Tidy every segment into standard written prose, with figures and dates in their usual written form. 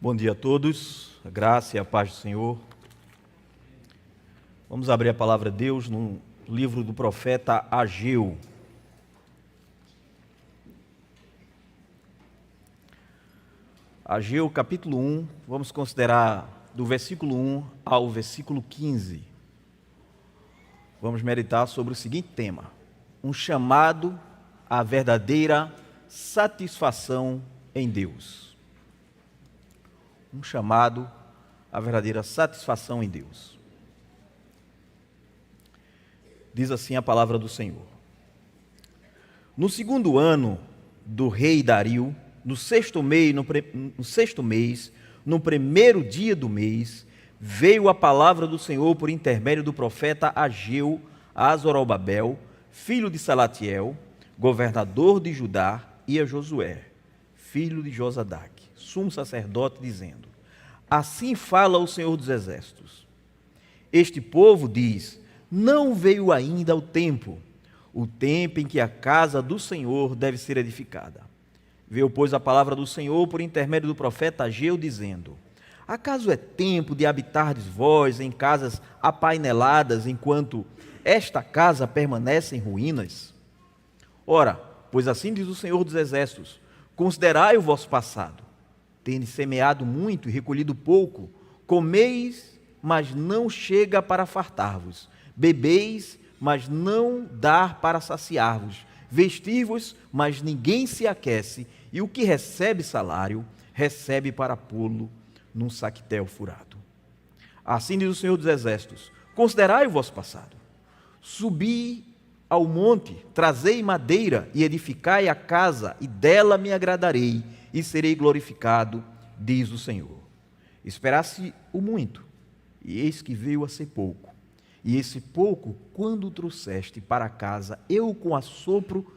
Bom dia a todos, a graça e a paz do Senhor. Vamos abrir a palavra de Deus no livro do profeta Ageu. Ageu, capítulo 1, vamos considerar do versículo 1 ao versículo 15. Vamos meditar sobre o seguinte tema: um chamado à verdadeira satisfação em Deus. Um chamado à verdadeira satisfação em Deus. Diz assim a palavra do Senhor. No segundo ano do rei Dario, no sexto mês, no primeiro dia do mês, veio a palavra do Senhor por intermédio do profeta Ageu a Zorobabel, filho de Salatiel, governador de Judá, e a Josué, filho de Josadaque, sumo sacerdote, dizendo: assim fala o Senhor dos Exércitos. Este povo diz: não veio ainda o tempo em que a casa do Senhor deve ser edificada. Veio, pois, a palavra do Senhor por intermédio do profeta Ageu, dizendo: acaso é tempo de habitardes vós em casas apaineladas, enquanto esta casa permanece em ruínas? Ora, pois assim diz o Senhor dos Exércitos: considerai o vosso passado. Tendes semeado muito e recolhido pouco, comeis, mas não chega para fartar-vos, bebeis, mas não dá para saciar-vos, vestir-vos, mas ninguém se aquece, e o que recebe salário, recebe para pô-lo num saquetel furado. Assim diz o Senhor dos Exércitos: considerai o vosso passado. Subi ao monte, trazei madeira e edificai a casa, e dela me agradarei, e serei glorificado, diz o Senhor. Esperasse o muito, e eis que veio a ser pouco. E esse pouco, quando o trouxeste para casa, eu com assopro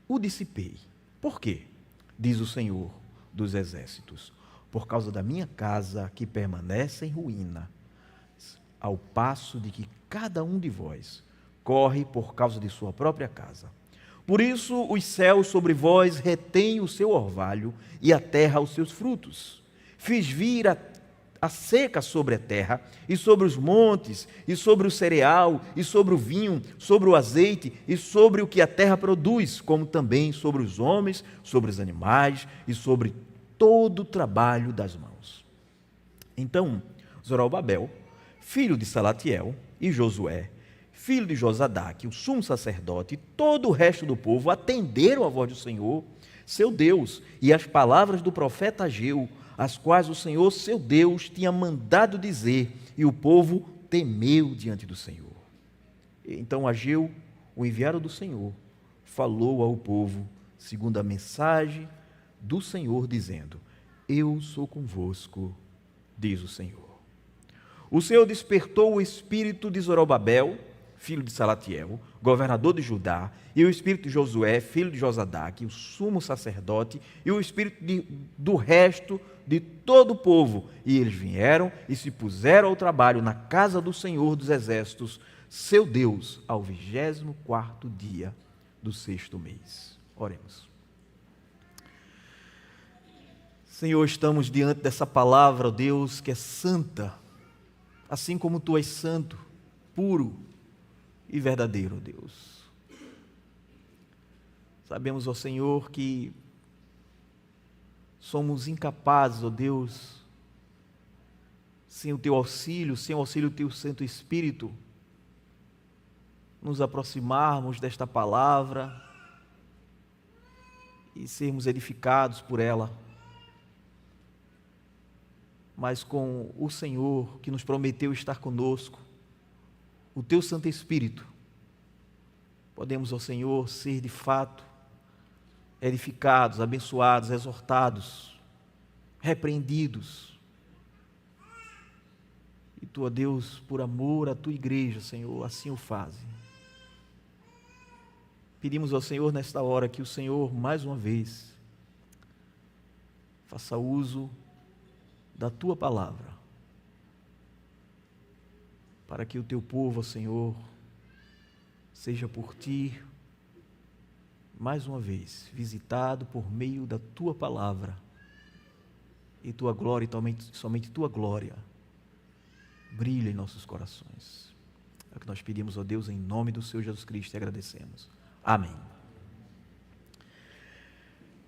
o dissipei. Por quê? Diz o Senhor dos Exércitos: por causa da minha casa que permanece em ruína, ao passo de que cada um de vós corre por causa de sua própria casa. Por isso os céus sobre vós retêm o seu orvalho, e a terra os seus frutos. Fiz vir a seca sobre a terra, e sobre os montes, e sobre o cereal, e sobre o vinho, sobre o azeite, e sobre o que a terra produz, como também sobre os homens, sobre os animais, e sobre todo o trabalho das mãos. Então Zorobabel, filho de Salatiel, e Josué, filho de Josadaque, o sumo sacerdote, e todo o resto do povo atenderam a voz do Senhor, seu Deus, e as palavras do profeta Ageu, as quais o Senhor, seu Deus, tinha mandado dizer, e o povo temeu diante do Senhor. Então Ageu, o enviado do Senhor, falou ao povo segundo a mensagem do Senhor, dizendo: eu sou convosco, diz o Senhor. O Senhor despertou o espírito de Zorobabel, filho de Salatiel, governador de Judá, e o espírito de Josué, filho de Josadaque, o sumo sacerdote, e o espírito do resto de todo o povo. E eles vieram e se puseram ao trabalho na casa do Senhor dos Exércitos, seu Deus, ao 24º dia do sexto mês. Oremos. Senhor, estamos diante dessa palavra, ó Deus, que é santa, assim como Tu és santo, puro e verdadeiro, Deus. Sabemos, ó Senhor, que somos incapazes, ó Deus, sem o Teu auxílio, sem o auxílio do Teu Santo Espírito, nos aproximarmos desta palavra e sermos edificados por ela. Mas com o Senhor, que nos prometeu estar conosco, o Teu Santo Espírito, podemos, ó Senhor, ser de fato edificados, abençoados, exortados, repreendidos. E Tu, ó Deus, por amor à Tua igreja, Senhor, assim o faze. Pedimos ao Senhor nesta hora que o Senhor, mais uma vez, faça uso da Tua palavra, para que o Teu povo, ó Senhor, seja por Ti, mais uma vez, visitado por meio da Tua palavra, e tua glória, e somente tua glória, brilha em nossos corações. É o que nós pedimos, ó Deus, em nome do Senhor Jesus Cristo, e agradecemos. Amém.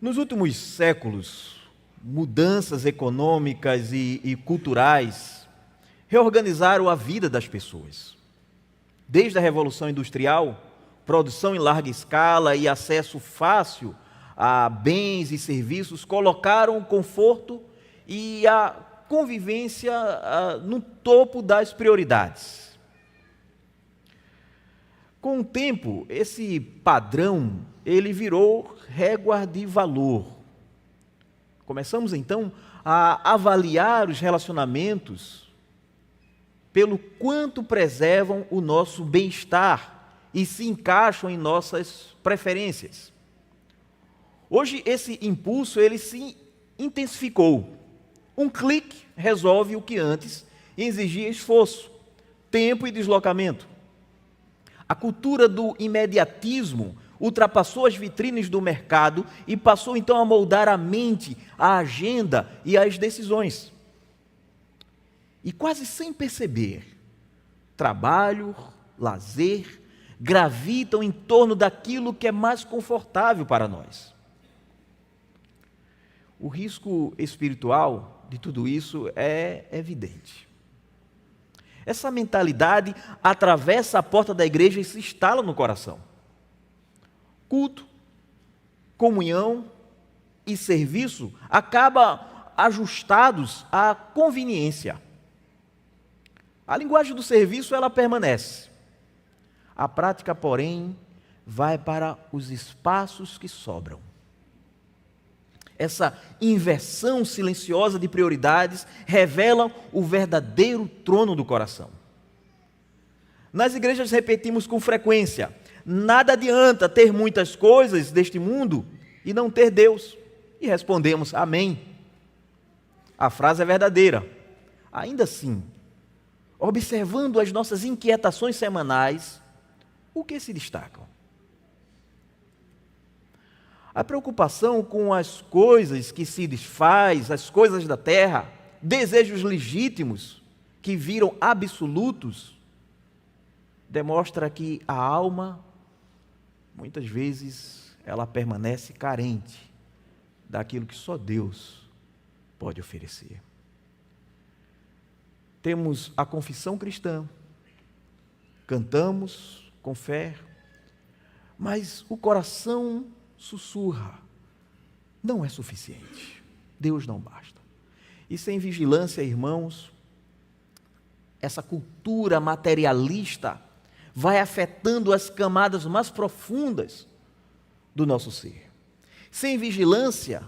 Nos últimos séculos, mudanças econômicas e culturais reorganizaram a vida das pessoas. Desde a Revolução Industrial, produção em larga escala e acesso fácil a bens e serviços colocaram o conforto e a convivência no topo das prioridades. Com o tempo, esse padrão, ele virou régua de valor. Começamos então a avaliar os relacionamentos pelo quanto preservam o nosso bem-estar e se encaixam em nossas preferências. Hoje esse impulso ele se intensificou. Um clique resolve o que antes exigia esforço, tempo e deslocamento. A cultura do imediatismo ultrapassou as vitrines do mercado e passou então a moldar a mente, a agenda e as decisões. E quase sem perceber, trabalho, lazer, gravitam em torno daquilo que é mais confortável para nós. O risco espiritual de tudo isso é evidente. Essa mentalidade atravessa a porta da igreja e se instala no coração. Culto, comunhão e serviço acabam ajustados à conveniência. A linguagem do serviço ela permanece. A prática, porém, vai para os espaços que sobram. Essa inversão silenciosa de prioridades revela o verdadeiro trono do coração. Nas igrejas repetimos com frequência: nada adianta ter muitas coisas deste mundo e não ter Deus. E respondemos: amém. A frase é verdadeira. Ainda assim, observando as nossas inquietações semanais, o que se destacam? A preocupação com as coisas que se desfaz, as coisas da terra, desejos legítimos que viram absolutos, demonstra que a alma, muitas vezes, ela permanece carente daquilo que só Deus pode oferecer. Temos a confissão cristã, cantamos com fé, mas o coração sussurra: não é suficiente, Deus não basta. E sem vigilância, irmãos, essa cultura materialista vai afetando as camadas mais profundas do nosso ser. Sem vigilância,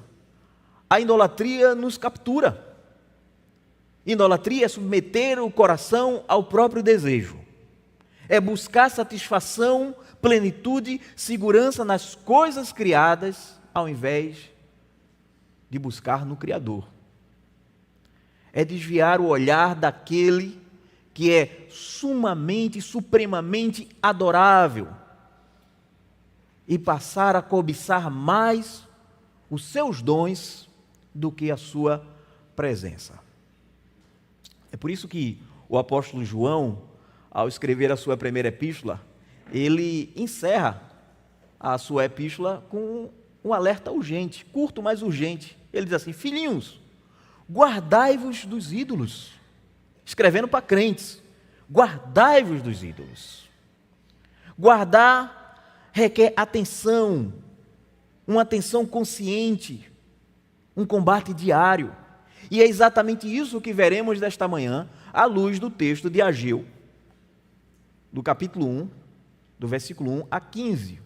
a idolatria nos captura. Idolatria é submeter o coração ao próprio desejo. É buscar satisfação, plenitude, segurança nas coisas criadas, ao invés de buscar no Criador. É desviar o olhar daquele que é sumamente, supremamente adorável e passar a cobiçar mais os seus dons do que a sua presença. É por isso que o apóstolo João, ao escrever a sua primeira epístola, ele encerra a sua epístola com um alerta urgente, curto, mas urgente. Ele diz assim: filhinhos, guardai-vos dos ídolos. Escrevendo para crentes, guardai-vos dos ídolos. Guardar requer atenção, uma atenção consciente, um combate diário. E é exatamente isso que veremos desta manhã, à luz do texto de Ageu, do capítulo 1, do versículo 1 a 15.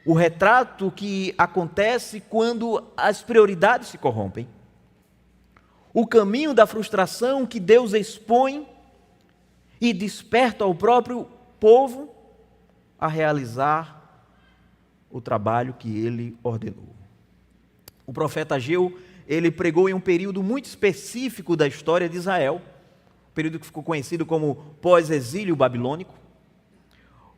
O retrato que acontece quando as prioridades se corrompem. O caminho da frustração que Deus expõe e desperta ao próprio povo a realizar o trabalho que ele ordenou. O profeta Ageu, ele pregou em um período muito específico da história de Israel, período que ficou conhecido como pós-exílio babilônico.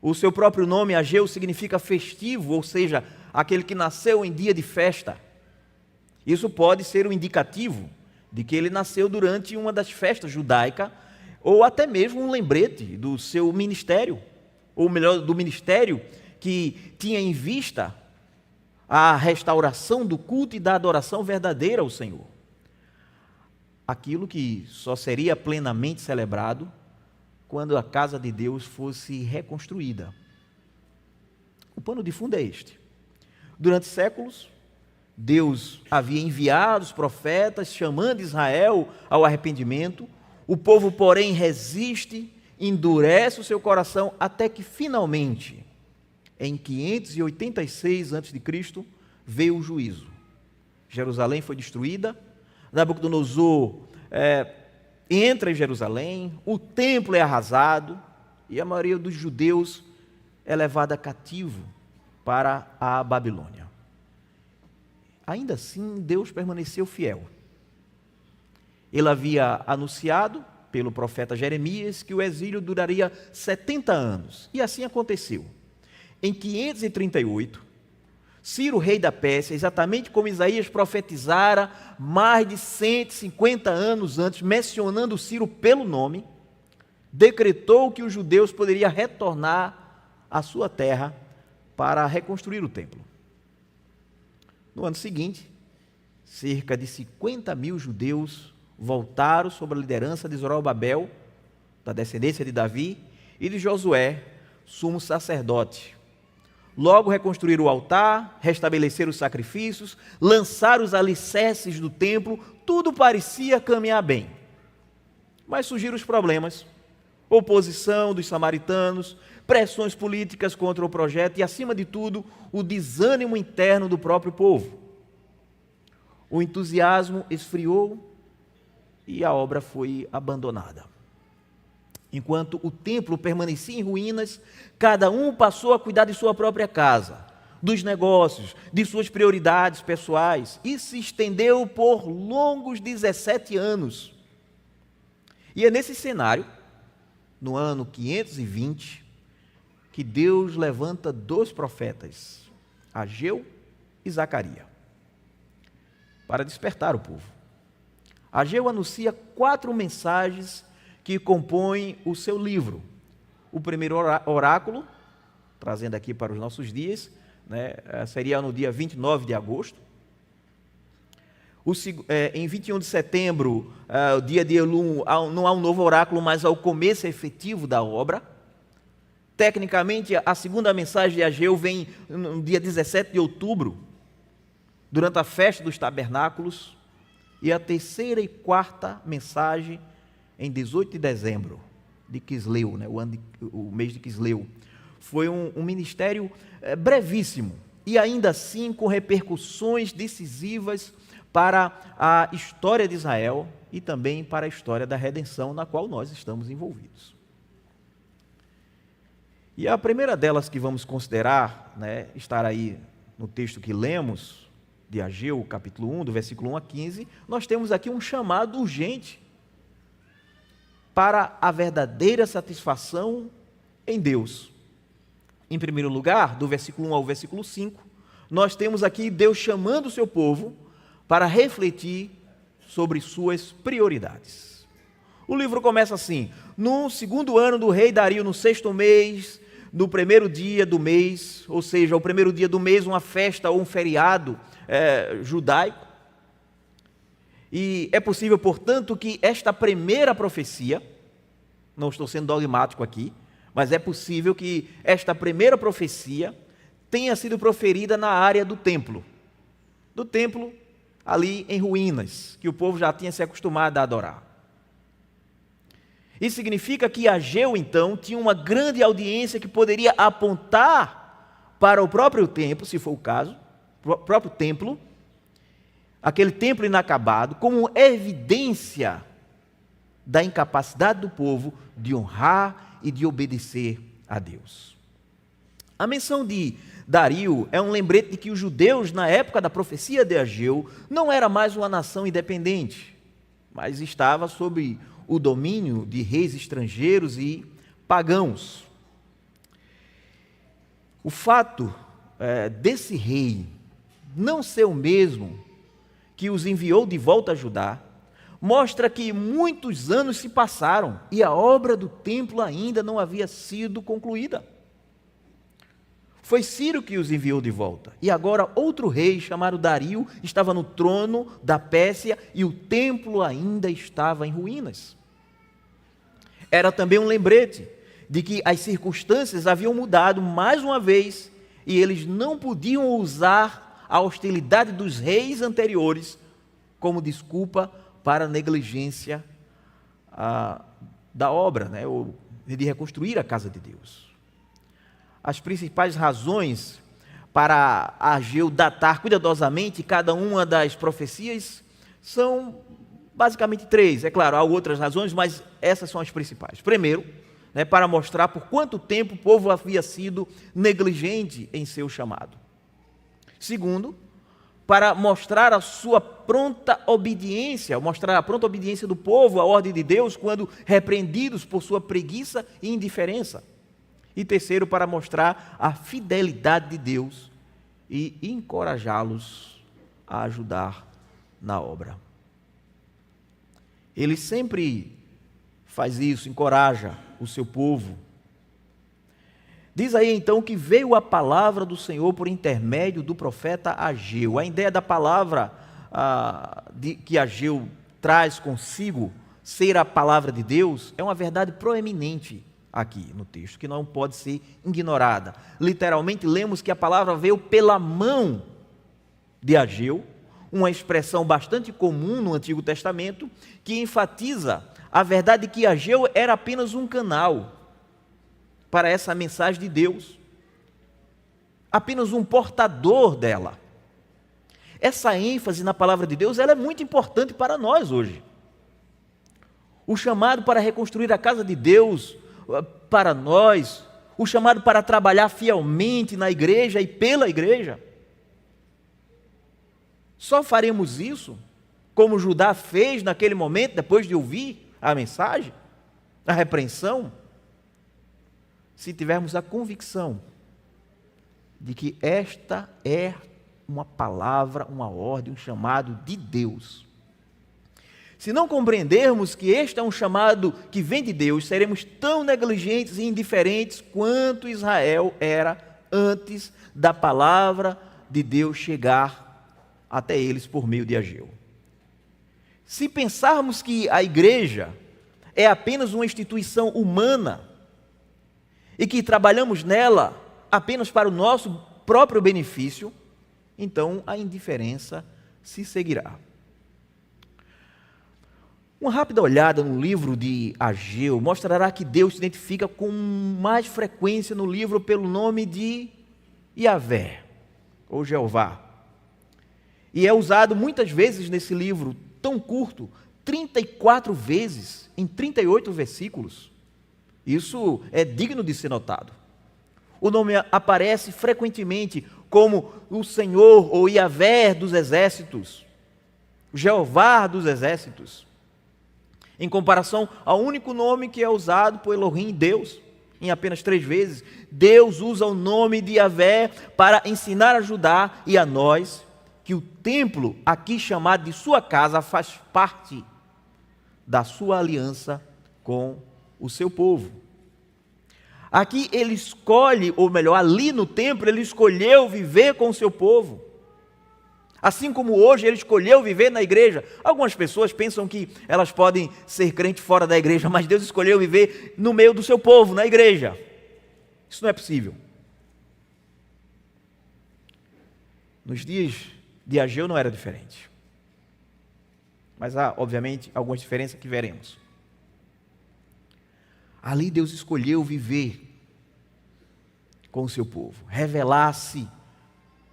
O seu próprio nome, Ageu, significa festivo, ou seja, aquele que nasceu em dia de festa. Isso pode ser um indicativo de que ele nasceu durante uma das festas judaicas, ou até mesmo um lembrete do seu ministério, ou melhor, do ministério que tinha em vista a restauração do culto e da adoração verdadeira ao Senhor. Aquilo que só seria plenamente celebrado quando a casa de Deus fosse reconstruída. O pano de fundo é este. Durante séculos, Deus havia enviado os profetas chamando Israel ao arrependimento. O povo, porém, resiste, endurece o seu coração, até que finalmente, em 586 a.C., veio o juízo. Jerusalém foi destruída, Nabucodonosor entra em Jerusalém, o templo é arrasado e a maioria dos judeus é levada cativo para a Babilônia. Ainda assim, Deus permaneceu fiel. Ele havia anunciado pelo profeta Jeremias que o exílio duraria 70 anos, e assim aconteceu. Em 538, Ciro, rei da Pérsia, exatamente como Isaías profetizara mais de 150 anos antes, mencionando Ciro pelo nome, decretou que os judeus poderiam retornar à sua terra para reconstruir o templo. No ano seguinte, cerca de 50 mil judeus voltaram sob a liderança de Zorobabel, da descendência de Davi, e de Josué, sumo sacerdote. Logo reconstruíram o altar, restabeleceram os sacrifícios, lançaram os alicerces do templo, tudo parecia caminhar bem. Mas surgiram os problemas, oposição dos samaritanos, pressões políticas contra o projeto e, acima de tudo, o desânimo interno do próprio povo. O entusiasmo esfriou e a obra foi abandonada. Enquanto o templo permanecia em ruínas, cada um passou a cuidar de sua própria casa, dos negócios, de suas prioridades pessoais, e se estendeu por longos 17 anos. E é nesse cenário, no ano 520, que Deus levanta dois profetas, Ageu e Zacarias, para despertar o povo. Ageu anuncia 4 mensagens que compõem o seu livro. O primeiro oráculo, trazendo aqui para os nossos dias, seria no dia 29 de agosto. Em 21 de setembro, o dia de Elul, não há um novo oráculo, mas há o começo efetivo da obra. Tecnicamente, a segunda mensagem de Ageu vem no dia 17 de outubro, durante a festa dos tabernáculos, e a terceira e quarta mensagem em 18 de dezembro de Quisleu, o mês de Quisleu. Foi um ministério brevíssimo e ainda assim com repercussões decisivas para a história de Israel e também para a história da redenção na qual nós estamos envolvidos. E a primeira delas que vamos considerar, estar aí no texto que lemos, de Ageu, capítulo 1, do versículo 1 a 15, nós temos aqui um chamado urgente para a verdadeira satisfação em Deus. Em primeiro lugar, do versículo 1 ao versículo 5, nós temos aqui Deus chamando o seu povo para refletir sobre suas prioridades. O livro começa assim: no segundo ano do rei Dario, no 6º mês, no primeiro dia do mês, ou seja, o primeiro dia do mês, uma festa ou um feriado judaico. E é possível, portanto, que esta primeira profecia, não estou sendo dogmático aqui, mas é possível que esta primeira profecia tenha sido proferida na área do templo ali em ruínas, que o povo já tinha se acostumado a adorar. Isso significa que Ageu, então, tinha uma grande audiência que poderia apontar para o próprio templo, se for o caso, o próprio templo, aquele templo inacabado, como evidência da incapacidade do povo de honrar e de obedecer a Deus. A menção de Dario é um lembrete de que os judeus, na época da profecia de Ageu, não era mais uma nação independente, mas estava sob o domínio de reis estrangeiros e pagãos. O fato desse rei não ser o mesmo que os enviou de volta a Judá mostra que muitos anos se passaram e a obra do templo ainda não havia sido concluída. Foi Ciro que os enviou de volta. E agora outro rei, chamado Dario, estava no trono da Pérsia e o templo ainda estava em ruínas. Era também um lembrete de que as circunstâncias haviam mudado mais uma vez e eles não podiam usar a hostilidade dos reis anteriores como desculpa para a negligência da obra, ou de reconstruir a casa de Deus. As principais razões para Ageu datar cuidadosamente cada uma das profecias são basicamente 3. É claro, há outras razões, mas essas são as principais. Primeiro, para mostrar por quanto tempo o povo havia sido negligente em seu chamado. Segundo, para mostrar a sua pronta obediência, mostrar a pronta obediência do povo à ordem de Deus quando repreendidos por sua preguiça e indiferença. E terceiro, para mostrar a fidelidade de Deus e encorajá-los a ajudar na obra. Ele sempre faz isso, encoraja o seu povo. Diz aí então que veio a palavra do Senhor por intermédio do profeta Ageu. A ideia da palavra que Ageu traz consigo ser a palavra de Deus é uma verdade proeminente aqui no texto, que não pode ser ignorada. Literalmente lemos que a palavra veio pela mão de Ageu, uma expressão bastante comum no Antigo Testamento, que enfatiza a verdade de que Ageu era apenas um canal para essa mensagem de Deus, apenas um portador dela. Essa ênfase na palavra de Deus, ela é muito importante para nós hoje. O chamado para reconstruir a casa de Deus para nós, o chamado para trabalhar fielmente na igreja e pela igreja. Só faremos isso como Judá fez naquele momento, depois de ouvir a mensagem, a repreensão, se tivermos a convicção de que esta é uma palavra, uma ordem, um chamado de Deus. Se não compreendermos que este é um chamado que vem de Deus, seremos tão negligentes e indiferentes quanto Israel era antes da palavra de Deus chegar até eles por meio de Ageu. Se pensarmos que a igreja é apenas uma instituição humana e que trabalhamos nela apenas para o nosso próprio benefício, então a indiferença se seguirá. Uma rápida olhada no livro de Ageu mostrará que Deus se identifica com mais frequência no livro pelo nome de Yahvé, ou Jeová. E é usado muitas vezes nesse livro tão curto, 34 vezes, em 38 versículos. Isso é digno de ser notado. O nome aparece frequentemente como o Senhor ou Yahvé dos exércitos, Jeová dos exércitos, em comparação ao único nome que é usado por Elohim, Deus, em apenas 3 vezes. Deus usa o nome de Yahvé para ensinar a Judá e a nós que o templo, aqui chamado de sua casa, faz parte da sua aliança com o seu povo. Aqui ele escolhe, ou melhor, ali no templo ele escolheu viver com o seu povo. Assim como hoje ele escolheu viver na igreja. Algumas pessoas pensam que elas podem ser crentes fora da igreja, mas Deus escolheu viver no meio do seu povo, na igreja. Isso não é possível. Nos dias de Ageu não era diferente. Mas há, obviamente, algumas diferenças que veremos. Ali Deus escolheu viver com o seu povo, revelar-se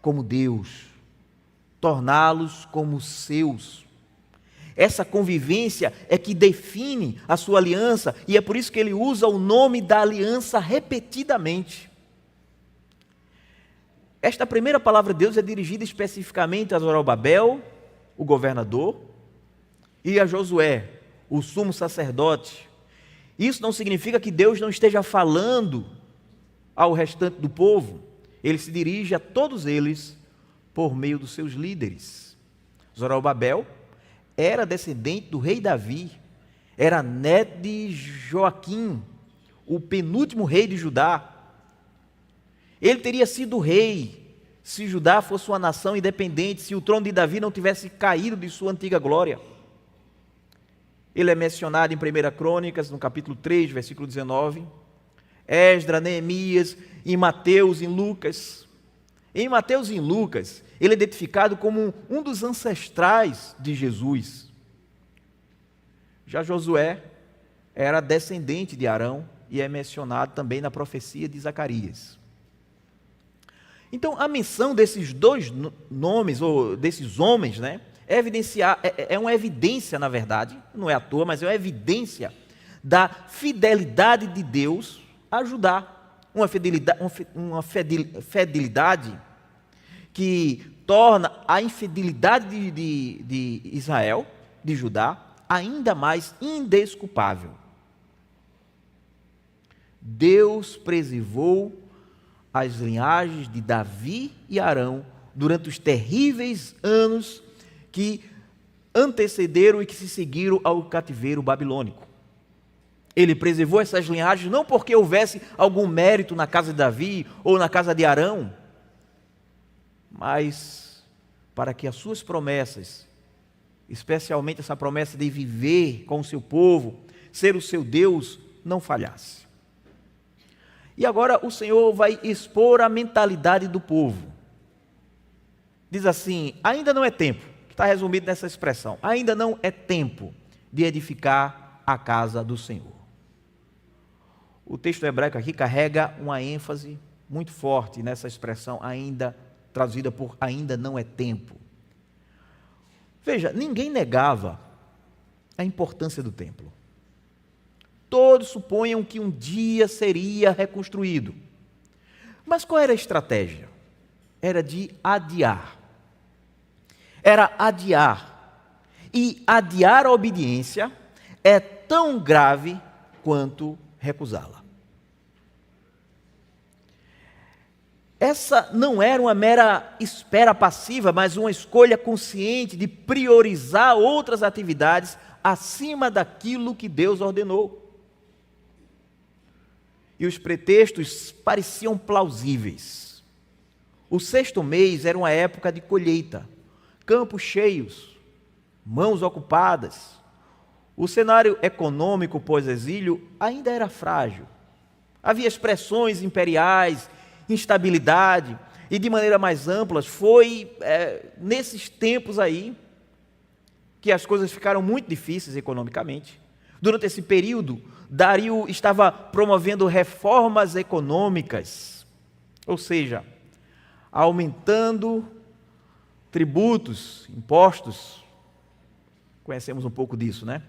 como Deus, torná-los como seus. Essa convivência é que define a sua aliança, e é por isso que ele usa o nome da aliança repetidamente. Esta primeira palavra de Deus é dirigida especificamente a Zorobabel, o governador, e a Josué, o sumo sacerdote. Isso não significa que Deus não esteja falando ao restante do povo. Ele se dirige a todos eles por meio dos seus líderes. Zorobabel era descendente do rei Davi, era neto de Joaquim, o penúltimo rei de Judá. Ele teria sido rei se Judá fosse uma nação independente, se o trono de Davi não tivesse caído de sua antiga glória. Ele é mencionado em 1 Crônicas, no capítulo 3, versículo 19, Esdras, Neemias, em Mateus, em Lucas. Em Mateus e em Lucas, ele é identificado como um dos ancestrais de Jesus. Já Josué era descendente de Arão e é mencionado também na profecia de Zacarias. Então, a menção desses dois nomes, ou desses homens, né, é uma evidência, na verdade, não é à toa, mas é uma evidência da fidelidade de Deus a Judá. Uma fidelidade que torna a infidelidade de Israel, de Judá, ainda mais indesculpável. Deus preservou as linhagens de Davi e Arão durante os terríveis anos que antecederam e que se seguiram ao cativeiro babilônico. Ele preservou essas linhagens não porque houvesse algum mérito na casa de Davi ou na casa de Arão, mas para que as suas promessas, especialmente essa promessa de viver com o seu povo, ser o seu Deus, não falhasse. E agora o Senhor vai expor a mentalidade do povo. Diz assim: ainda não é tempo, que está resumido nessa expressão, ainda não é tempo de edificar a casa do Senhor. O texto hebraico aqui carrega uma ênfase muito forte nessa expressão, ainda, traduzida por ainda não é tempo. Veja, ninguém negava a importância do templo. Todos supunham que um dia seria reconstruído. Mas qual era a estratégia? Era de adiar. Era adiar. E adiar a obediência é tão grave quanto recusá-la. Essa não era uma mera espera passiva, mas uma escolha consciente de priorizar outras atividades acima daquilo que Deus ordenou. E os pretextos pareciam plausíveis. O sexto mês era uma época de colheita, campos cheios, mãos ocupadas. O cenário econômico pós-exílio ainda era frágil. Havia expressões imperiais, instabilidade, e de maneira mais ampla, foi nesses tempos aí que as coisas ficaram muito difíceis economicamente. Durante esse período, Dario estava promovendo reformas econômicas, ou seja, aumentando tributos, impostos. Conhecemos um pouco disso, né?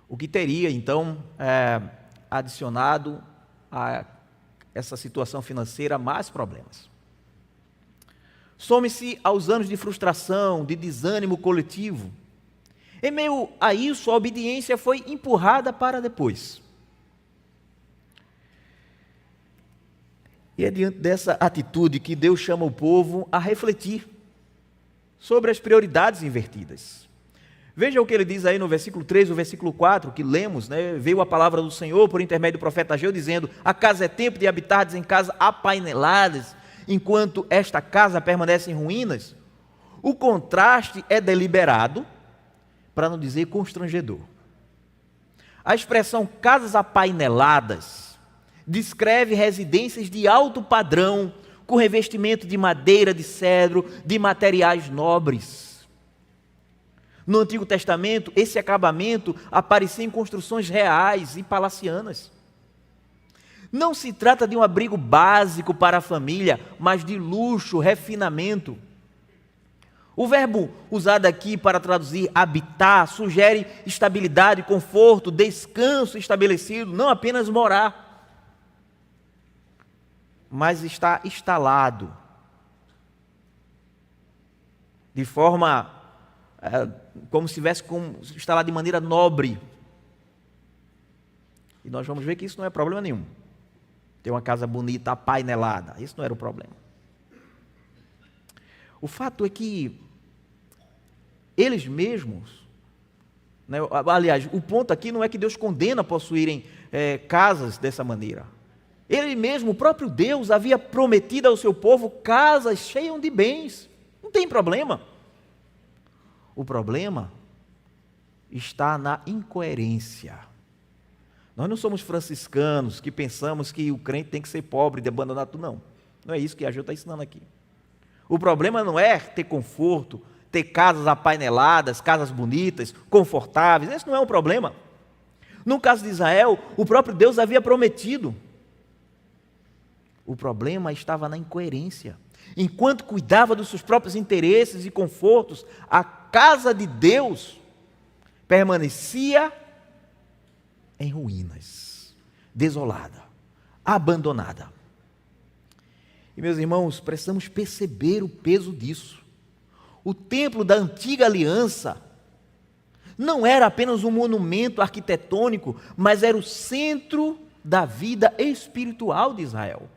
O que teria, então, adicionado a essa situação financeira mais problemas. Some-se aos anos de frustração, de desânimo coletivo. Em meio a isso, a obediência foi empurrada para depois. E é diante dessa atitude que Deus chama o povo a refletir sobre as prioridades invertidas. Veja o que ele diz aí no versículo 3, no versículo 4, que lemos, né? Veio a palavra do Senhor por intermédio do profeta Ageu, dizendo: acaso é tempo de habitardes em casas apaineladas, enquanto esta casa permanece em ruínas? O contraste é deliberado, para não dizer constrangedor. A expressão casas apaineladas descreve residências de alto padrão, com revestimento de madeira, de cedro, de materiais nobres. No Antigo Testamento, esse acabamento aparecia em construções reais e palacianas. Não se trata de um abrigo básico para a família, mas de luxo, refinamento. O verbo usado aqui para traduzir habitar sugere estabilidade, conforto, descanso estabelecido, não apenas morar, mas está instalado de forma como se estivesse instalado de maneira nobre. E nós vamos ver que isso não é problema nenhum. Ter uma casa bonita, apainelada, isso não era o problema. O fato é que eles mesmos, né? Aliás, o ponto aqui não é que Deus condena possuírem casas dessa maneira. Ele mesmo, o próprio Deus, havia prometido ao seu povo casas cheias de bens. Não tem problema. O problema está na incoerência. Nós não somos franciscanos que pensamos que o crente tem que ser pobre e abandonar tudo, não. Não é isso que a Ageu está ensinando aqui. O problema não é ter conforto, ter casas apaineladas, casas bonitas, confortáveis. Esse não é um problema. No caso de Israel, o próprio Deus havia prometido. O problema estava na incoerência. Enquanto cuidava dos seus próprios interesses e confortos, a casa de Deus permanecia em ruínas, desolada, abandonada. E meus irmãos, precisamos perceber o peso disso. O templo da antiga aliança não era apenas um monumento arquitetônico, mas era o centro da vida espiritual de Israel.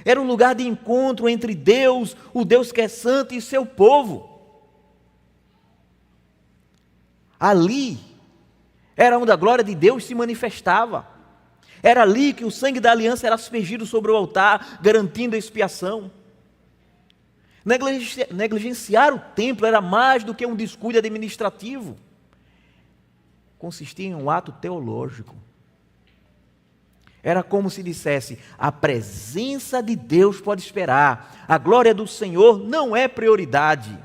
Era um lugar de encontro entre Deus, o Deus que é santo, e seu povo. Ali era onde a glória de Deus se manifestava. Era ali que o sangue da aliança era aspergido sobre o altar, garantindo a expiação. Negligenciar o templo era mais do que um descuido administrativo. Consistia em um ato teológico. Era como se dissesse: a presença de Deus pode esperar, a glória do Senhor não é prioridade.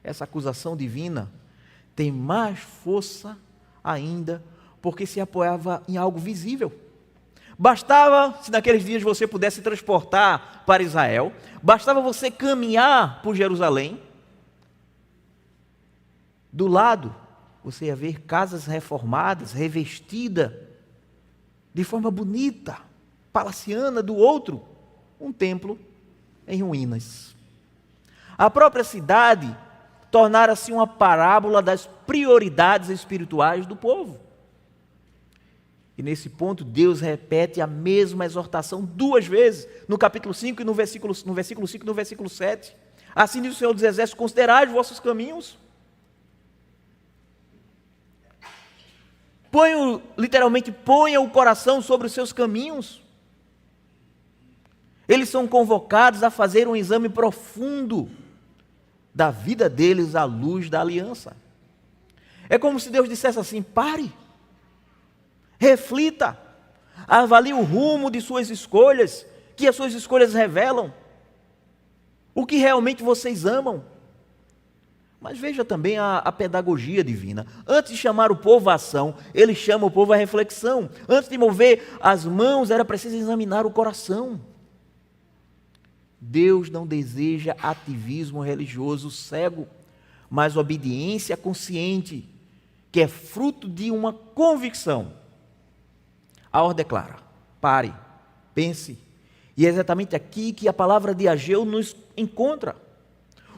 Essa acusação divina tem mais força ainda, porque se apoiava em algo visível. Bastava, se naqueles dias você pudesse transportar para Israel, bastava você caminhar por Jerusalém, do lado você ia ver casas reformadas, revestidas de forma bonita, palaciana, do outro, um templo em ruínas. A própria cidade tornara-se uma parábola das prioridades espirituais do povo. E nesse ponto Deus repete a mesma exortação duas vezes, no capítulo 5 e no versículo 5 e no versículo 7. Assim diz o Senhor dos Exércitos: considerai os vossos caminhos. Literalmente, ponha o coração sobre os seus caminhos. Eles são convocados a fazer um exame profundo da vida deles à luz da aliança. É como se Deus dissesse assim: pare, reflita, avalie o rumo de suas escolhas, que as suas escolhas revelam o que realmente vocês amam. Mas veja também a pedagogia divina. Antes de chamar o povo à ação, ele chama o povo à reflexão. Antes de mover as mãos, era preciso examinar o coração. Deus não deseja ativismo religioso cego, mas obediência consciente, que é fruto de uma convicção. A ordem é clara: pare, pense. E é exatamente aqui que a palavra de Ageu nos encontra.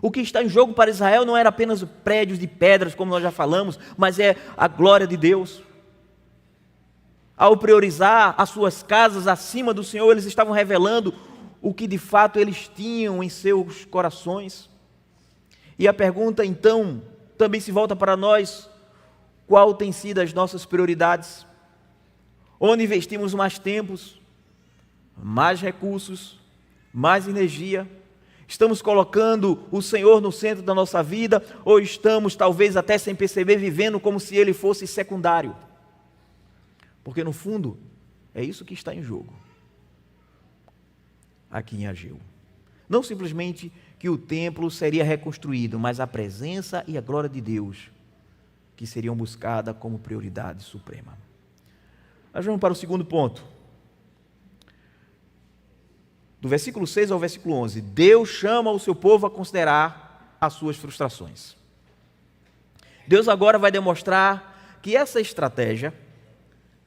O que está em jogo para Israel não era apenas prédios de pedras, como nós já falamos, mas é a glória de Deus. Ao priorizar as suas casas acima do Senhor, eles estavam revelando o que de fato eles tinham em seus corações. E a pergunta então também se volta para nós: qual tem sido as nossas prioridades? Onde investimos mais tempos, mais recursos, mais energia? Estamos colocando o Senhor no centro da nossa vida, ou estamos, talvez até sem perceber, vivendo como se Ele fosse secundário? Porque no fundo, é isso que está em jogo aqui em Ageu. Não simplesmente que o templo seria reconstruído, mas a presença e a glória de Deus que seriam buscadas como prioridade suprema. Nós vamos para o segundo ponto. Do versículo 6 ao versículo 11, Deus chama o seu povo a considerar as suas frustrações. Deus agora vai demonstrar que essa estratégia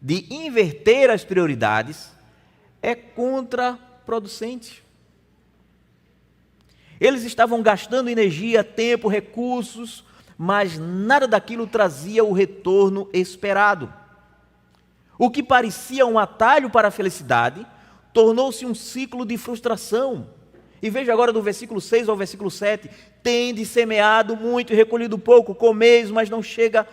de inverter as prioridades é contraproducente. Eles estavam gastando energia, tempo, recursos, mas nada daquilo trazia o retorno esperado. O que parecia um atalho para a felicidade tornou-se um ciclo de frustração, E veja agora do versículo 6 ao versículo 7, tende semeado muito e recolhido pouco, comeis, mas não chega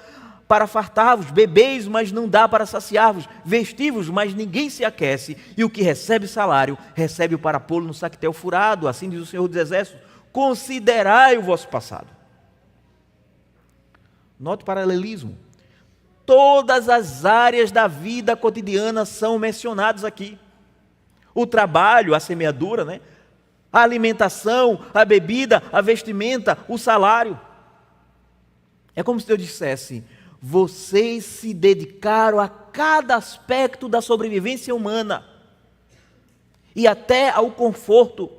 para fartar-vos, bebeis, mas não dá para saciar-vos, vestivos, mas ninguém se aquece, e o que recebe salário, recebe-o para pô-lo no saquetel furado, assim diz o Senhor dos Exércitos, considerai o vosso passado. Note o paralelismo. Todas as áreas da vida cotidiana são mencionadas aqui. O trabalho, a semeadura, né? A alimentação, a bebida, a vestimenta, o salário. É como se Deus dissesse: vocês se dedicaram a cada aspecto da sobrevivência humana e até ao conforto,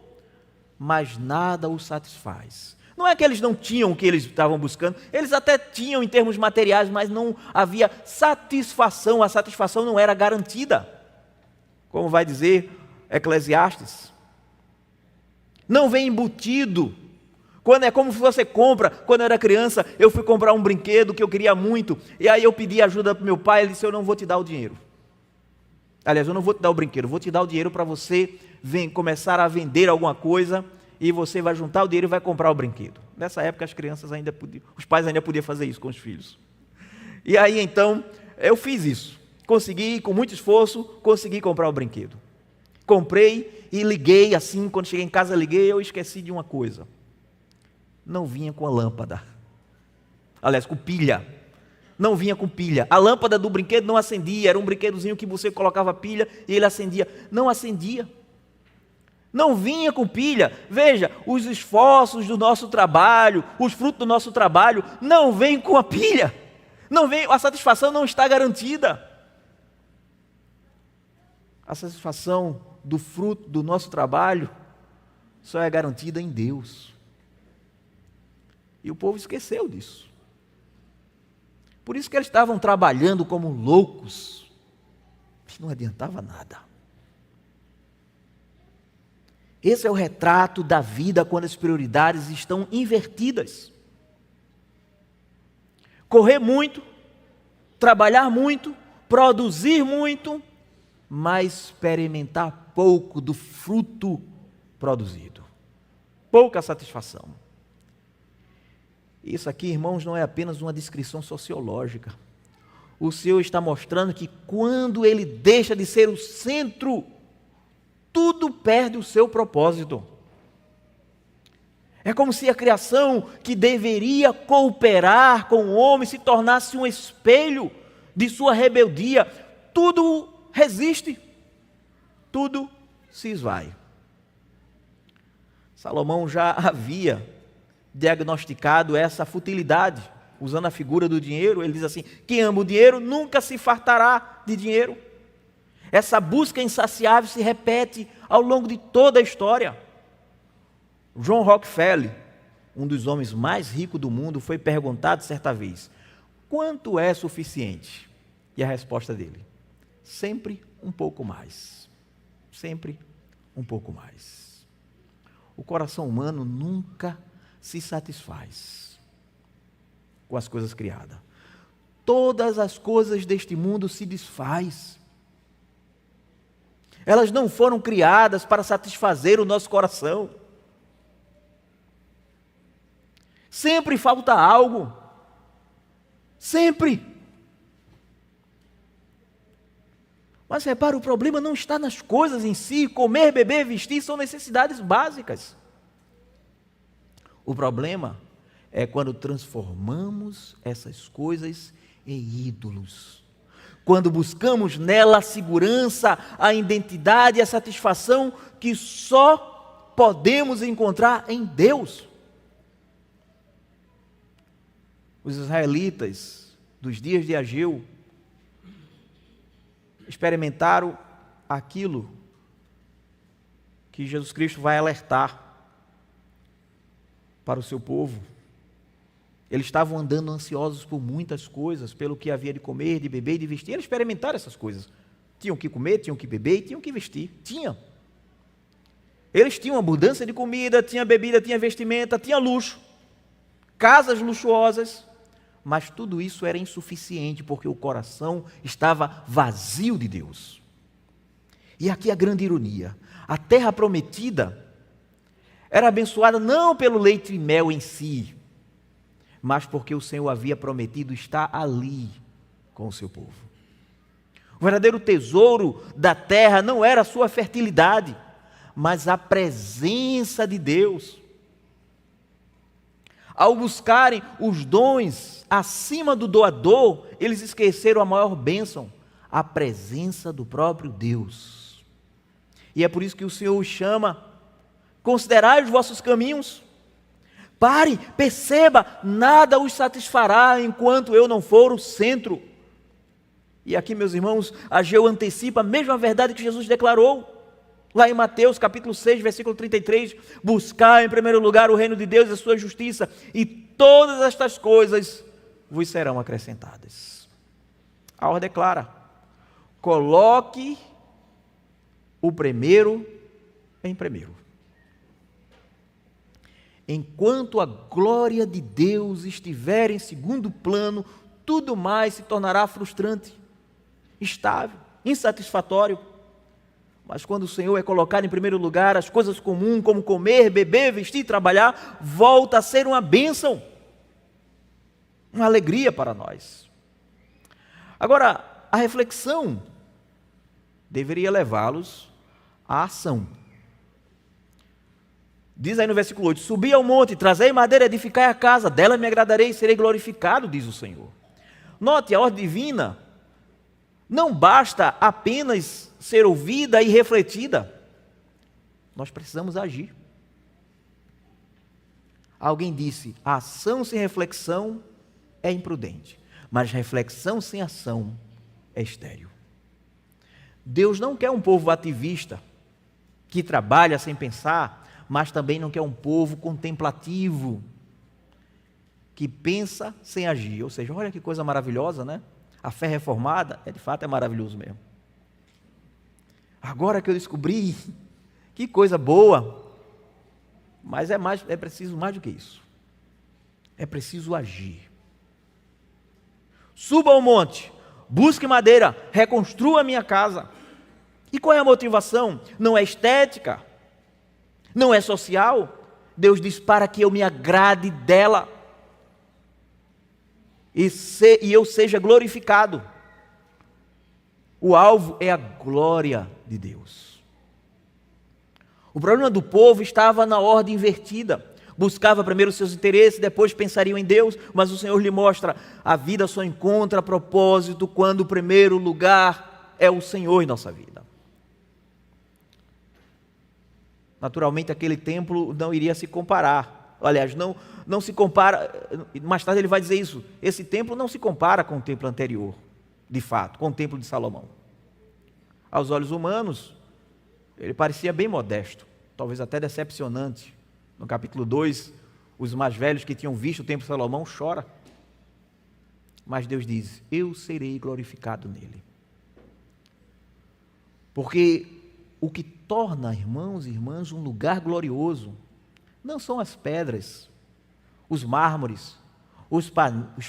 mas nada os satisfaz. Não é que eles não tinham o que eles estavam buscando, eles até tinham em termos materiais, mas não havia satisfação, a satisfação não era garantida, como vai dizer Eclesiastes. Não vem embutido. Quando é como se você compra, quando eu era criança, eu fui comprar um brinquedo que eu queria muito, e aí eu pedi ajuda para o meu pai, ele disse: eu não vou te dar o dinheiro. Aliás, eu não vou te dar o brinquedo, eu vou te dar o dinheiro para você começar a vender alguma coisa, e você vai juntar o dinheiro e vai comprar o brinquedo. Nessa época as crianças ainda podiam, os pais ainda podiam fazer isso com os filhos. E aí então, eu fiz isso. Consegui, com muito esforço, consegui comprar o brinquedo. Comprei e liguei assim, quando cheguei em casa liguei, eu esqueci de uma coisa. Não vinha com a lâmpada. Aliás, com pilha. Não vinha com pilha. A lâmpada do brinquedo não acendia. Era um brinquedozinho que você colocava pilha e ele acendia. Não acendia. Não vinha com pilha. Veja, os esforços do nosso trabalho, os frutos do nosso trabalho, não vêm com a pilha. Não vem, a satisfação não está garantida. A satisfação do fruto do nosso trabalho só é garantida em Deus. E o povo esqueceu disso. Por isso que eles estavam trabalhando como loucos. Mas não adiantava nada. Esse é o retrato da vida quando as prioridades estão invertidas. Correr muito, trabalhar muito, produzir muito, mas experimentar pouco do fruto produzido. Pouca satisfação. Isso aqui, irmãos, não é apenas uma descrição sociológica. O Senhor está mostrando que quando Ele deixa de ser o centro, tudo perde o seu propósito. É como se a criação que deveria cooperar com o homem se tornasse um espelho de sua rebeldia. Tudo resiste, tudo se esvai. Salomão já havia diagnosticado essa futilidade, usando a figura do dinheiro. Ele diz assim: quem ama o dinheiro nunca se fartará de dinheiro. Essa busca insaciável se repete ao longo de toda a história. John Rockefeller, um dos homens mais ricos do mundo, foi perguntado certa vez: quanto é suficiente? E a resposta dele: sempre um pouco mais. Sempre um pouco mais. O coração humano nunca se satisfaz com as coisas criadas. Todas as coisas deste mundo se desfaz. Elas não foram criadas para satisfazer o nosso coração. Sempre falta algo. Sempre. Mas repara, o problema não está nas coisas em si. Comer, beber, vestir são necessidades básicas. O problema é quando transformamos essas coisas em ídolos. Quando buscamos nela a segurança, a identidade e a satisfação que só podemos encontrar em Deus. Os israelitas dos dias de Ageu experimentaram aquilo que Jesus Cristo vai alertar para o seu povo. Eles estavam andando ansiosos por muitas coisas, pelo que havia de comer, de beber e de vestir. Eles experimentaram essas coisas. Tinham que comer, tinham que beber e tinham que vestir. Tinham. Eles tinham abundância de comida, tinha bebida, tinha vestimenta, tinha luxo. Casas luxuosas. Mas tudo isso era insuficiente, porque o coração estava vazio de Deus. E aqui a grande ironia. A terra prometida era abençoada não pelo leite e mel em si, mas porque o Senhor havia prometido estar ali com o seu povo. O verdadeiro tesouro da terra não era a sua fertilidade, mas a presença de Deus. Ao buscarem os dons acima do doador, eles esqueceram a maior bênção, a presença do próprio Deus. E é por isso que o Senhor os chama: considerai os vossos caminhos. Pare, perceba, nada os satisfará enquanto eu não for o centro. E aqui, meus irmãos, Ageu antecipa a mesma verdade que Jesus declarou lá em Mateus capítulo 6, versículo 33, buscar em primeiro lugar o reino de Deus e a sua justiça, e todas estas coisas vos serão acrescentadas. A ordem é clara: coloque o primeiro em primeiro. Enquanto a glória de Deus estiver em segundo plano, tudo mais se tornará frustrante, instável, insatisfatório. Mas quando o Senhor é colocado em primeiro lugar, as coisas comuns, como comer, beber, vestir, trabalhar, volta a ser uma bênção, uma alegria para nós. Agora, a reflexão deveria levá-los à ação. Diz aí no versículo 8: subi ao monte, trazei madeira, edificai a casa, dela me agradarei e serei glorificado, diz o Senhor. Note, a ordem divina não basta apenas ser ouvida e refletida, nós precisamos agir. Alguém disse: a ação sem reflexão é imprudente, mas reflexão sem ação é estéril. Deus não quer um povo ativista, que trabalha sem pensar, mas também não quer um povo contemplativo, que pensa sem agir. Ou seja, olha que coisa maravilhosa, né? A fé reformada, de fato é maravilhoso mesmo. Agora que eu descobri, que coisa boa, mas é preciso mais do que isso. É preciso agir. Suba ao monte, busque madeira, reconstrua a minha casa. E qual é a motivação? Não é estética, não é social. Deus diz: para que eu me agrade dela e eu seja glorificado. O alvo é a glória de Deus. O problema do povo estava na ordem invertida. Buscava primeiro os seus interesses, depois pensariam em Deus, mas o Senhor lhe mostra: a vida só encontra propósito quando o primeiro lugar é o Senhor em nossa vida. Naturalmente, aquele templo não iria se comparar. Aliás, não se compara. Mais tarde ele vai dizer isso: esse templo não se compara com o templo anterior, de fato, com o templo de Salomão. Aos olhos humanos, ele parecia bem modesto, talvez até decepcionante. No capítulo 2, os mais velhos que tinham visto o templo de Salomão choram. Mas Deus diz: eu serei glorificado nele. Porque o que torna, irmãos e irmãs, um lugar glorioso não são as pedras, os mármores, os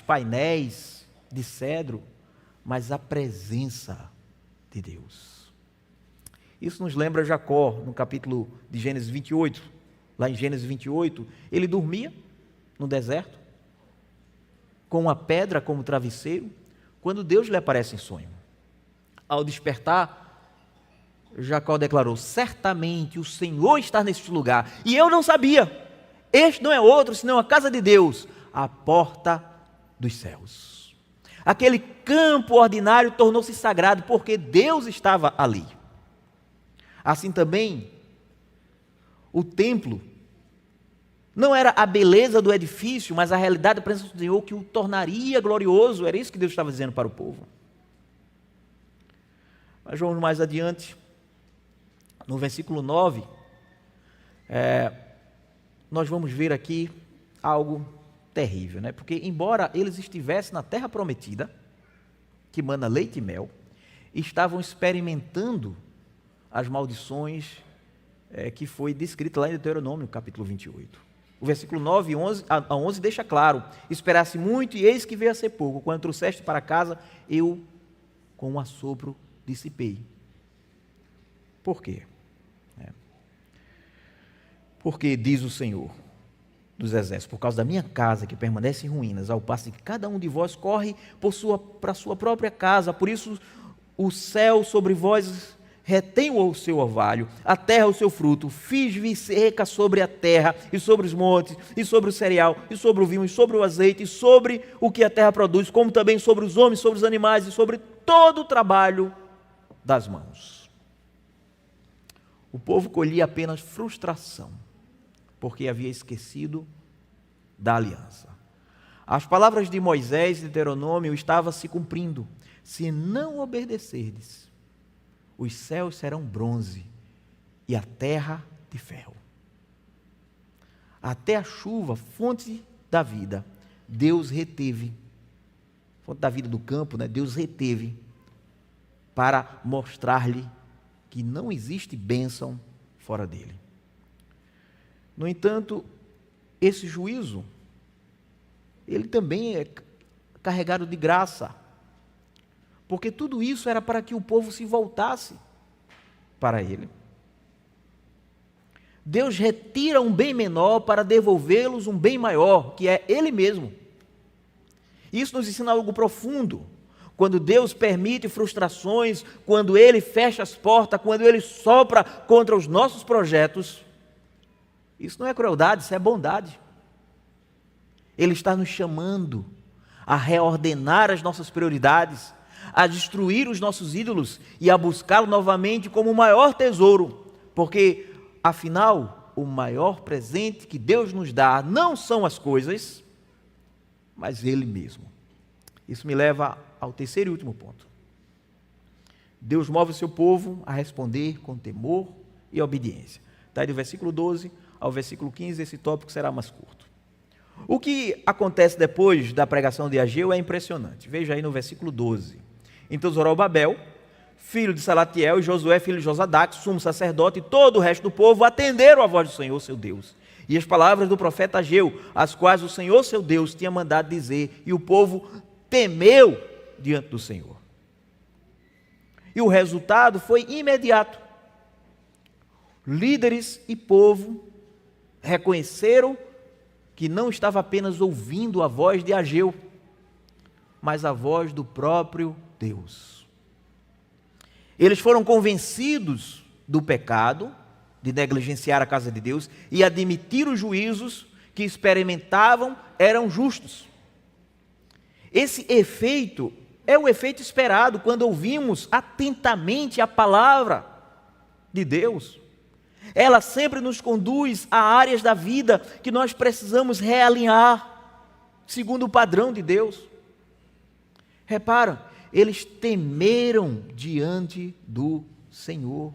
painéis de cedro, mas a presença de Deus. Isso nos lembra Jacó, no capítulo de Gênesis 28. Lá em Gênesis 28, ele dormia no deserto, com uma pedra como travesseiro, quando Deus lhe aparece em sonho. Ao despertar, Jacó declarou: certamente o Senhor está neste lugar, e eu não sabia. Este não é outro senão a casa de Deus, a porta dos céus. Aquele campo ordinário tornou-se sagrado porque Deus estava ali. Assim também, o templo não era a beleza do edifício, mas a realidade da presença do Senhor que o tornaria glorioso. Era isso que Deus estava dizendo para o povo. Mas vamos mais adiante. No versículo 9, nós vamos ver aqui algo terrível, né? Porque embora eles estivessem na terra prometida, que mana leite e mel, estavam experimentando as maldições que foi descrita lá em Deuteronômio, capítulo 28. O versículo 9 a 11 deixa claro: esperasse muito e eis que veio a ser pouco. Quando trouxeste para casa, eu com um assopro dissipei. Por quê? Porque diz o Senhor dos Exércitos, por causa da minha casa que permanece em ruínas, ao passo que cada um de vós corre para a sua própria casa, por isso o céu sobre vós retém o seu orvalho, a terra o seu fruto, fiz-me seca sobre a terra, e sobre os montes, e sobre o cereal, e sobre o vinho, e sobre o azeite, e sobre o que a terra produz, como também sobre os homens, sobre os animais, e sobre todo o trabalho das mãos. O povo colhia apenas frustração, porque havia esquecido da aliança. As palavras de Moisés, de Deuteronômio, estavam se cumprindo. Se não obedecerdes, os céus serão bronze e a terra de ferro. Até a chuva, fonte da vida, Deus reteve. Fonte da vida do campo, né? Deus reteve para mostrar-lhe que não existe bênção fora dele. No entanto, esse juízo, ele também é carregado de graça, porque tudo isso era para que o povo se voltasse para ele. Deus retira um bem menor para devolvê-los um bem maior, que é Ele mesmo. Isso nos ensina algo profundo. Quando Deus permite frustrações, quando Ele fecha as portas, quando Ele sopra contra os nossos projetos, isso não é crueldade, isso é bondade. Ele está nos chamando a reordenar as nossas prioridades, a destruir os nossos ídolos e a buscá-lo novamente como o maior tesouro, porque, afinal, o maior presente que Deus nos dá não são as coisas, mas Ele mesmo. Isso me leva ao terceiro e último ponto. Deus move o seu povo a responder com temor e obediência. Está aí do versículo 12 ao versículo 15, esse tópico será mais curto. O que acontece depois da pregação de Ageu é impressionante. Veja aí no versículo 12. Então Zorobabel, filho de Salatiel, e Josué, filho de Josadac, sumo sacerdote, e todo o resto do povo atenderam à voz do Senhor, seu Deus, e as palavras do profeta Ageu, as quais o Senhor, seu Deus, tinha mandado dizer, e o povo temeu diante do Senhor. E o resultado foi imediato. Líderes e povo reconheceram que não estava apenas ouvindo a voz de Ageu, mas a voz do próprio Deus. Eles foram convencidos do pecado, de negligenciar a casa de Deus, e admitir os juízos que experimentavam eram justos. Esse efeito é o efeito esperado quando ouvimos atentamente a palavra de Deus. Ela sempre nos conduz a áreas da vida que nós precisamos realinhar, segundo o padrão de Deus. Repara, eles temeram diante do Senhor.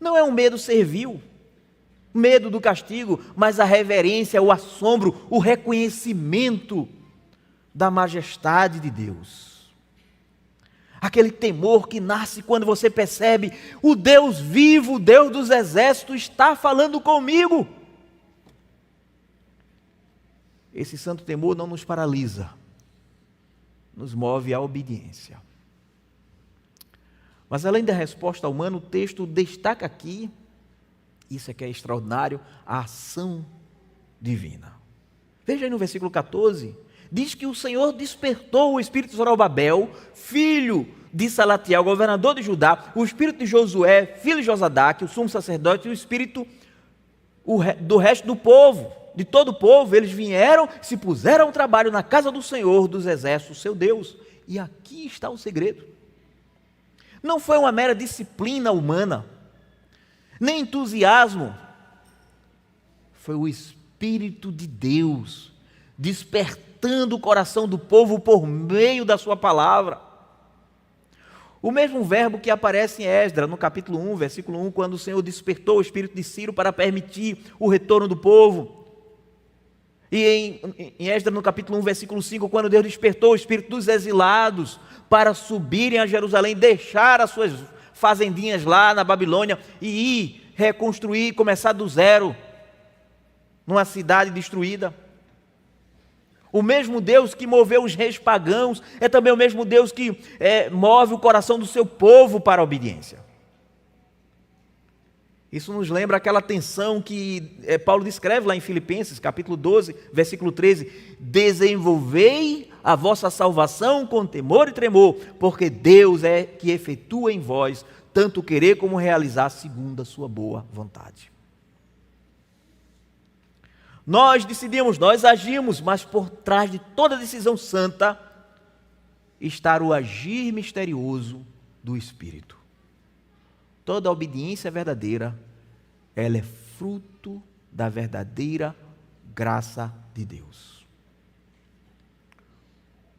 Não é um medo servil, medo do castigo, mas a reverência, o assombro, o reconhecimento da majestade de Deus. Aquele temor que nasce quando você percebe o Deus vivo, o Deus dos exércitos está falando comigo. Esse santo temor não nos paralisa, nos move à obediência. Mas além da resposta humana, o texto destaca aqui, isso é que é extraordinário, a ação divina. Veja aí no versículo 14, diz que o Senhor despertou o espírito de Zorobabel, filho de Salatiel, governador de Judá, o espírito de Josué, filho de Josadac, o sumo sacerdote, e o espírito do resto do povo, de todo o povo. Eles vieram, se puseram ao trabalho na casa do Senhor dos exércitos, seu Deus. E aqui está o segredo. Não foi uma mera disciplina humana, nem entusiasmo. Foi o Espírito de Deus despertando o coração do povo por meio da sua palavra. O mesmo verbo que aparece em Esdras, no capítulo 1, versículo 1, quando o Senhor despertou o espírito de Ciro para permitir o retorno do povo. E em Esdras, no capítulo 1, versículo 5, quando Deus despertou o espírito dos exilados para subirem a Jerusalém, deixar as suas fazendinhas lá na Babilônia e ir reconstruir, começar do zero, numa cidade destruída. O mesmo Deus que moveu os reis pagãos é também o mesmo Deus que move o coração do seu povo para a obediência. Isso nos lembra aquela tensão que Paulo descreve lá em Filipenses, capítulo 12, versículo 13. Desenvolvei a vossa salvação com temor e tremor, porque Deus é que efetua em vós tanto querer como realizar segundo a sua boa vontade. Nós decidimos, nós agimos, mas por trás de toda decisão santa está o agir misterioso do Espírito. Toda obediência verdadeira, ela é fruto da verdadeira graça de Deus.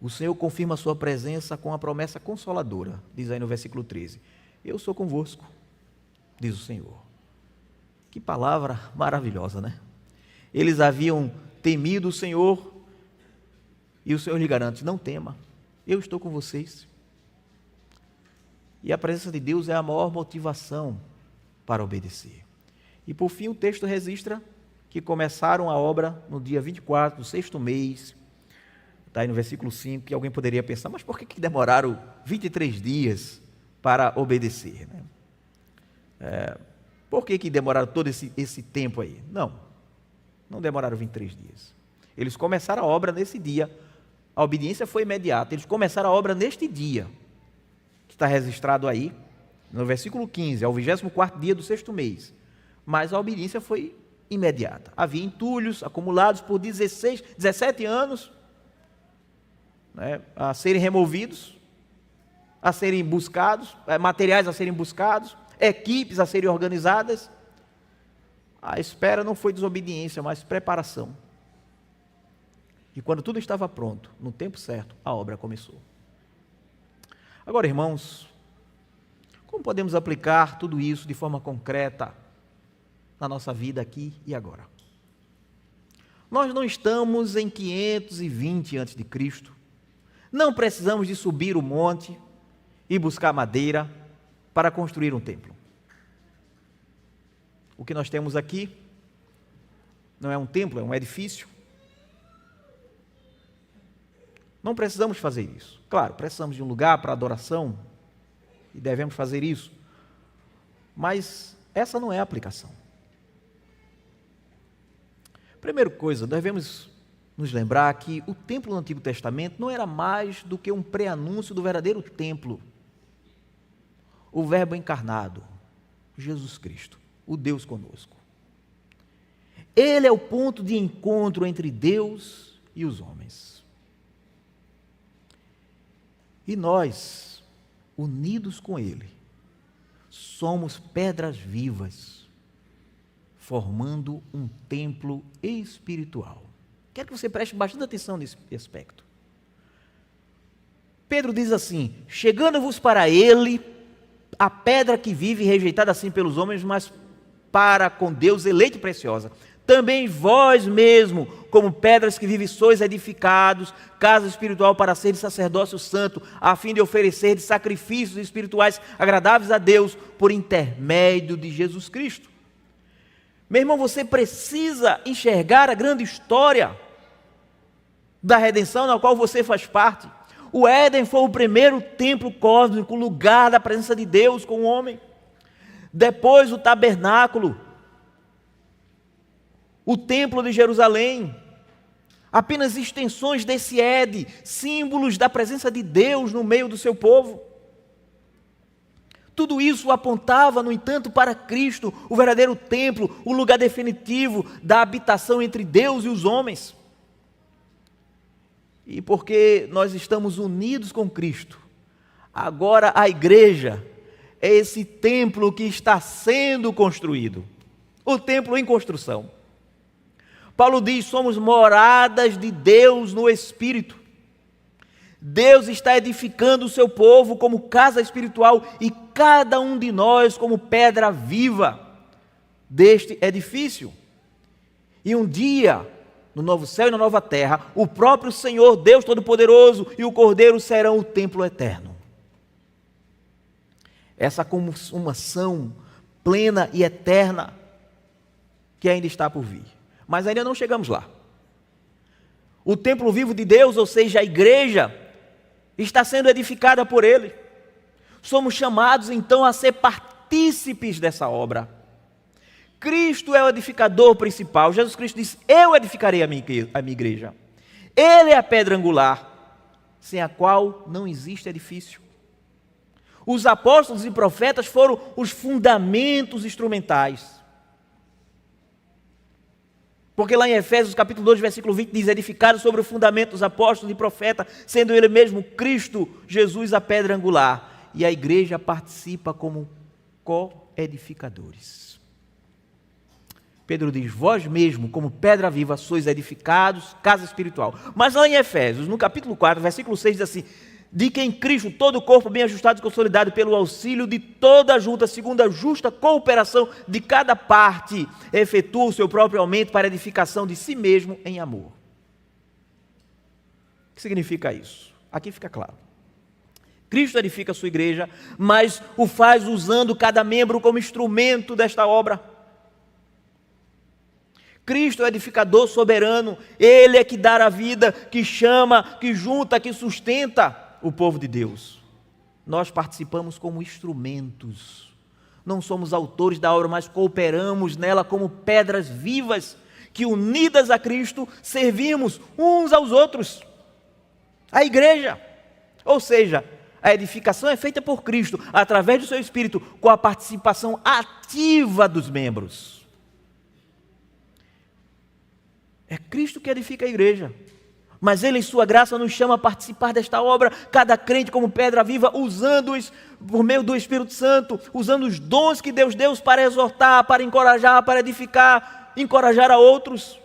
O Senhor confirma a sua presença com a promessa consoladora, diz aí no versículo 13. Eu sou convosco, diz o Senhor. Que palavra maravilhosa, né? Eles haviam temido o Senhor e o Senhor lhe garante, não tema, eu estou com vocês. E a presença de Deus é a maior motivação para obedecer. E por fim o texto registra que começaram a obra no dia 24 do sexto mês. Está aí no versículo 5, que alguém poderia pensar, mas por que demoraram 23 dias para obedecer? Por que demoraram todo esse tempo aí? Não demoraram 23 dias. Eles começaram a obra nesse dia, a obediência foi imediata, eles começaram a obra neste dia, que está registrado aí, no versículo 15, ao 24º dia do sexto mês, mas a obediência foi imediata. Havia entulhos acumulados por 17 anos, a serem removidos, a serem buscados, materiais a serem buscados, equipes a serem organizadas. A espera não foi desobediência, mas preparação. E quando tudo estava pronto, no tempo certo, a obra começou. Agora, irmãos, como podemos aplicar tudo isso de forma concreta na nossa vida aqui e agora? Nós não estamos em 520 a.C., não precisamos de subir o monte e buscar madeira para construir um templo. O que nós temos aqui não é um templo, é um edifício. Não precisamos fazer isso. Claro, precisamos de um lugar para adoração e devemos fazer isso. Mas essa não é a aplicação. Primeira coisa, devemos nos lembrar que o templo no Antigo Testamento não era mais do que um pré-anúncio do verdadeiro templo. O Verbo encarnado, Jesus Cristo, o Deus conosco. Ele é o ponto de encontro entre Deus e os homens. E nós, unidos com Ele, somos pedras vivas, formando um templo espiritual. Quero que você preste bastante atenção nesse aspecto. Pedro diz assim: chegando-vos para Ele, a pedra que vive, rejeitada assim pelos homens, mas para com Deus eleita e preciosa. Também vós mesmo, como pedras que vivem, sois edificados, casa espiritual para ser sacerdócio santo, a fim de oferecer sacrifícios espirituais agradáveis a Deus, por intermédio de Jesus Cristo. Meu irmão, você precisa enxergar a grande história da redenção na qual você faz parte. O Éden foi o primeiro templo cósmico, lugar da presença de Deus com o homem. Depois o tabernáculo, o templo de Jerusalém, apenas extensões desse Éden, símbolos da presença de Deus no meio do seu povo. Tudo isso apontava, no entanto, para Cristo, o verdadeiro templo, o lugar definitivo da habitação entre Deus e os homens. E porque nós estamos unidos com Cristo, agora a igreja é esse templo que está sendo construído, o templo em construção. Paulo diz: somos moradas de Deus no Espírito. Deus está edificando o seu povo como casa espiritual e cada um de nós como pedra viva deste edifício. E um dia, no novo céu e na nova terra, o próprio Senhor, Deus Todo-Poderoso e o Cordeiro serão o templo eterno. Essa consumação plena e eterna que ainda está por vir. Mas ainda não chegamos lá. O templo vivo de Deus, ou seja, a igreja, está sendo edificada por Ele. Somos chamados então a ser partícipes dessa obra. Cristo é o edificador principal. Jesus Cristo disse: eu edificarei a minha igreja. Ele é a pedra angular, sem a qual não existe edifício. Os apóstolos e profetas foram os fundamentos instrumentais. Porque lá em Efésios capítulo 2, versículo 20, diz: edificado sobre o fundamento dos apóstolos e profetas, sendo ele mesmo Cristo Jesus a pedra angular. E a igreja participa como co-edificadores. Pedro diz: vós mesmo, como pedra viva, sois edificados, casa espiritual. Mas lá em Efésios, no capítulo 4, versículo 6, diz assim: de que em Cristo todo o corpo bem ajustado e consolidado pelo auxílio de toda a junta, segundo a justa cooperação de cada parte, efetua o seu próprio aumento para a edificação de si mesmo em amor. O que significa isso? Aqui fica claro. Cristo edifica a sua igreja, mas o faz usando cada membro como instrumento desta obra. Cristo é o edificador soberano, Ele é que dá a vida, que chama, que junta, que sustenta o povo de Deus. Nós participamos como instrumentos, não somos autores da obra, mas cooperamos nela como pedras vivas, que unidas a Cristo, servimos uns aos outros, a igreja. Ou seja, a edificação é feita por Cristo, através do seu Espírito, com a participação ativa dos membros. É Cristo que edifica a igreja, mas Ele em sua graça nos chama a participar desta obra, cada crente como pedra viva, usando-os por meio do Espírito Santo, usando os dons que Deus deu para exortar, para encorajar, para edificar, encorajar a outros,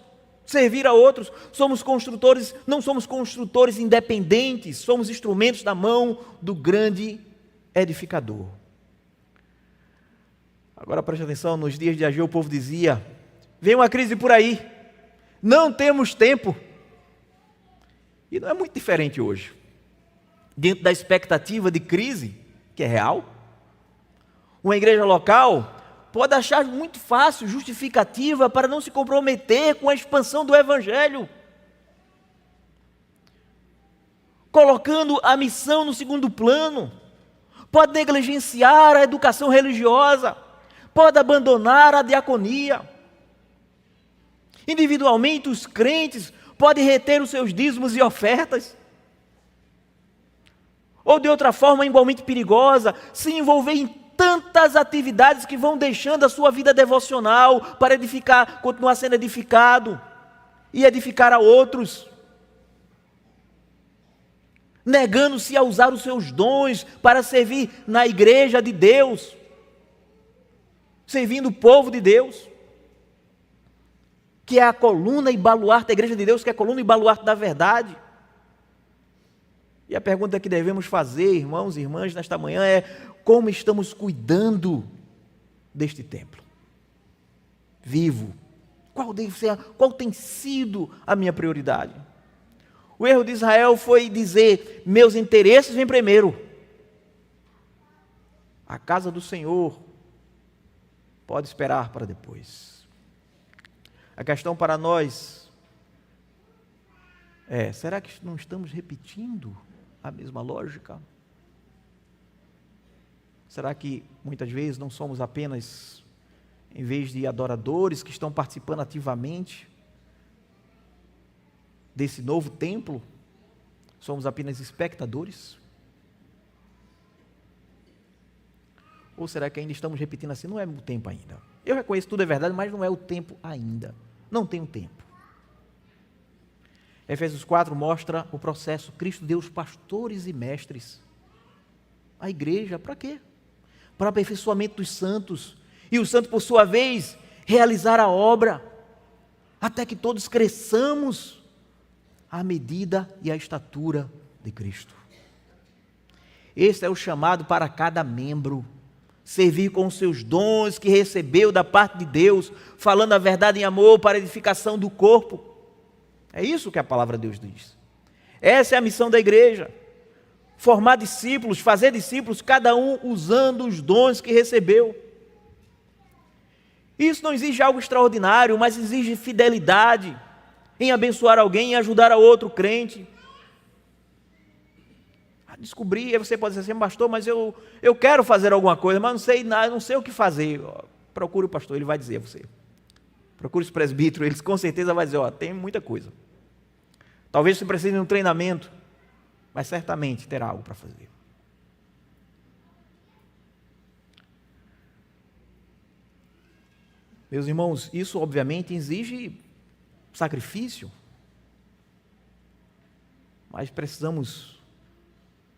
servir a outros. Somos construtores, não somos construtores independentes, somos instrumentos na mão do grande edificador. Agora preste atenção, nos dias de Ageu o povo dizia: vem uma crise por aí, não temos tempo. E não é muito diferente hoje. Dentro da expectativa de crise, que é real, uma igreja local pode achar muito fácil justificativa para não se comprometer com a expansão do Evangelho, colocando a missão no segundo plano, pode negligenciar a educação religiosa, pode abandonar a diaconia. Individualmente, os crentes podem reter os seus dízimos e ofertas, ou de outra forma igualmente perigosa, se envolver em tantas atividades que vão deixando a sua vida devocional para edificar, continuar sendo edificado e edificar a outros, negando-se a usar os seus dons para servir na igreja de Deus, servindo o povo de Deus, que é a coluna e baluarte da igreja de Deus, que é a coluna e baluarte da verdade. E a pergunta que devemos fazer, irmãos e irmãs, nesta manhã é: como estamos cuidando deste templo vivo? Qual tem sido a minha prioridade? O erro de Israel foi dizer: meus interesses vêm primeiro. A casa do Senhor pode esperar para depois. A questão para nós é: será que não estamos repetindo a mesma lógica? Será que muitas vezes não somos apenas, em vez de adoradores que estão participando ativamente desse novo templo, somos apenas espectadores? Ou será que ainda estamos repetindo assim: não é o tempo ainda? Eu reconheço tudo é verdade, mas não é o tempo ainda. Não tenho tempo. Efésios 4 mostra o processo. Cristo deu os pastores e mestres. A igreja, para quê? Para o aperfeiçoamento dos santos. E o santo, por sua vez, realizar a obra, até que todos cresçamos à medida e à estatura de Cristo. Esse é o chamado para cada membro. Servir com os seus dons que recebeu da parte de Deus, falando a verdade em amor para a edificação do corpo. É isso que a palavra de Deus diz. Essa é a missão da igreja: formar discípulos, fazer discípulos, cada um usando os dons que recebeu. Isso não exige algo extraordinário, mas exige fidelidade em abençoar alguém, em ajudar a outro crente. Descobrir, aí você pode dizer assim: pastor, mas eu quero fazer alguma coisa, mas não sei nada, não sei o que fazer. procure o pastor, ele vai dizer a você. Procure os presbíteros, eles com certeza vão dizer, tem muita coisa. Talvez você precise de um treinamento, mas certamente terá algo para fazer. Meus irmãos, isso obviamente exige sacrifício, mas precisamos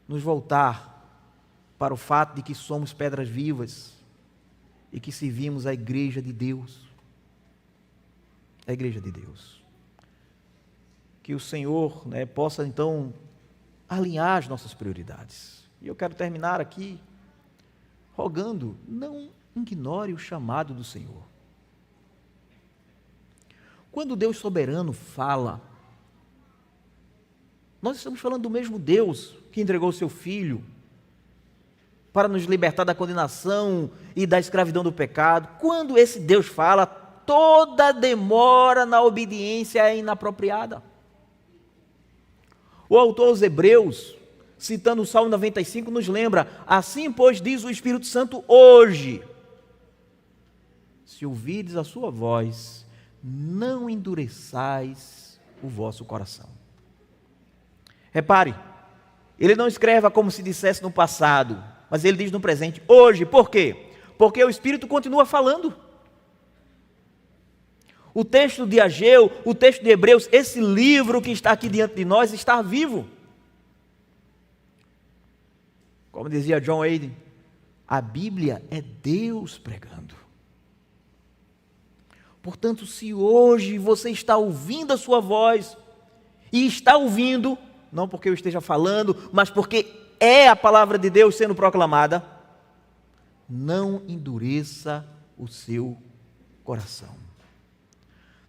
nos voltar para o fato de que somos pedras vivas e que servimos a igreja de Deus. A igreja de Deus. Que o Senhor, possa então alinhar as nossas prioridades. E eu quero terminar aqui rogando, não ignore o chamado do Senhor. Quando Deus soberano fala, nós estamos falando do mesmo Deus que entregou o seu Filho para nos libertar da condenação e da escravidão do pecado. Quando esse Deus fala, toda demora na obediência é inapropriada. O autor aos Hebreus, citando o Salmo 95, nos lembra, assim pois diz o Espírito Santo hoje, se ouvirdes a sua voz, não endureçais o vosso coração. Repare, ele não escreve como se dissesse no passado, mas ele diz no presente, hoje. Por quê? Porque o Espírito continua falando. O texto de Ageu, o texto de Hebreus, esse livro que está aqui diante de nós está vivo. Como dizia John Owen, a Bíblia é Deus pregando. Portanto, se hoje você está ouvindo a sua voz, e está ouvindo, não porque eu esteja falando, mas porque é a palavra de Deus sendo proclamada, não endureça o seu coração.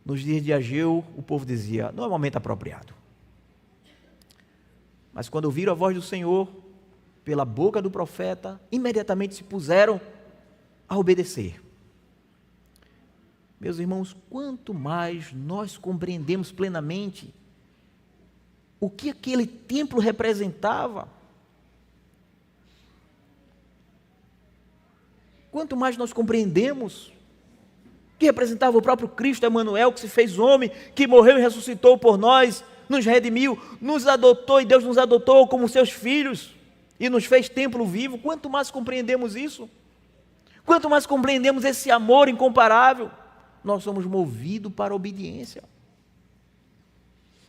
Nos dias de Ageu, o povo dizia, não é o momento apropriado. Mas quando ouviram a voz do Senhor, pela boca do profeta, imediatamente se puseram a obedecer. Meus irmãos, quanto mais nós compreendemos plenamente o que aquele templo representava, quanto mais nós compreendemos que representava o próprio Cristo Emanuel, que se fez homem, que morreu e ressuscitou por nós, nos redimiu, nos adotou, e Deus nos adotou como seus filhos, e nos fez templo vivo. Quanto mais compreendemos isso, quanto mais compreendemos esse amor incomparável, nós somos movidos para a obediência.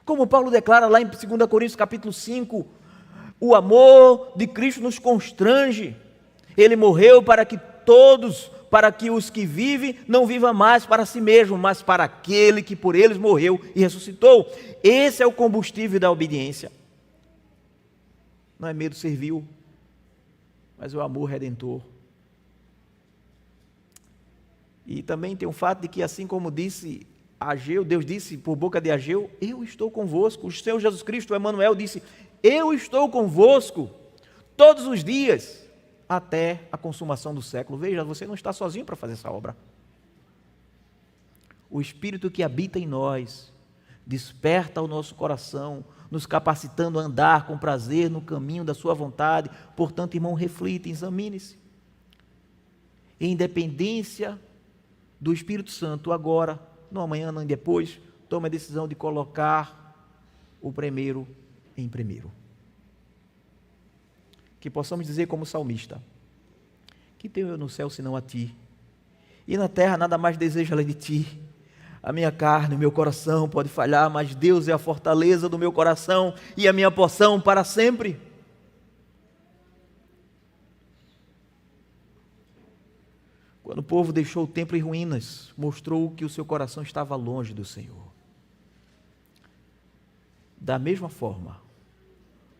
Como Paulo declara lá em 2 Coríntios capítulo 5, o amor de Cristo nos constrange. Ele morreu para que os que vivem não vivam mais para si mesmo, mas para aquele que por eles morreu e ressuscitou. Esse é o combustível da obediência. Não é medo servil, mas o amor redentor. E também tem o fato de que, assim como disse Ageu, Deus disse por boca de Ageu, eu estou convosco. O Senhor Jesus Cristo, o Emanuel, disse, eu estou convosco todos os dias, até a consumação do século. Veja, você não está sozinho para fazer essa obra. O Espírito que habita em nós, desperta o nosso coração, nos capacitando a andar com prazer no caminho da sua vontade. Portanto, irmão, reflita, examine-se. Em independência do Espírito Santo, agora, não amanhã, nem depois, tome a decisão de colocar o primeiro em primeiro. Que possamos dizer como salmista, que tenho eu no céu senão a ti, e na terra nada mais desejo além de ti. A minha carne, o meu coração pode falhar, mas Deus é a fortaleza do meu coração e a minha porção para sempre. Quando o povo deixou o templo em ruínas, mostrou que o seu coração estava longe do Senhor. Da mesma forma,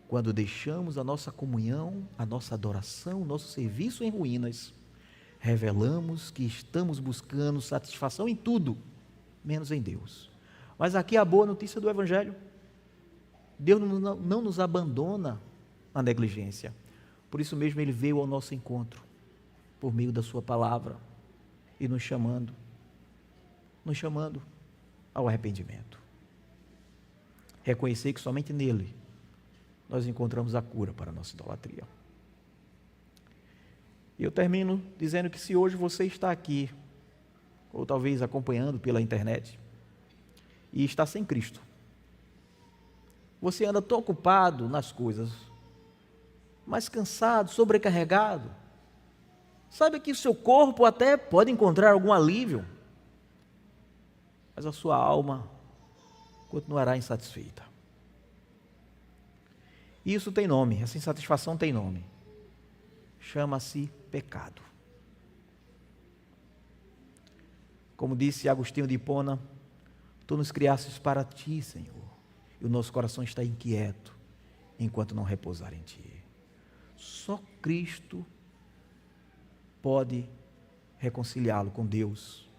quando deixamos a nossa comunhão, a nossa adoração, o nosso serviço em ruínas, revelamos que estamos buscando satisfação em tudo, menos em Deus. Mas aqui é a boa notícia do Evangelho. Deus não nos abandona na negligência. Por isso mesmo Ele veio ao nosso encontro, por meio da sua palavra, e nos chamando ao arrependimento. Reconhecer que somente nele nós encontramos a cura para a nossa idolatria. E eu termino dizendo que se hoje você está aqui ou talvez acompanhando pela internet, e está sem Cristo. Você anda tão ocupado nas coisas, mas cansado, sobrecarregado. Sabe que o seu corpo até pode encontrar algum alívio, mas a sua alma continuará insatisfeita. Isso tem nome, essa insatisfação tem nome. Chama-se pecado. Como disse Agostinho de Hipona, tu nos criastes para ti, Senhor, e o nosso coração está inquieto enquanto não repousar em ti. Só Cristo pode reconciliá-lo com Deus,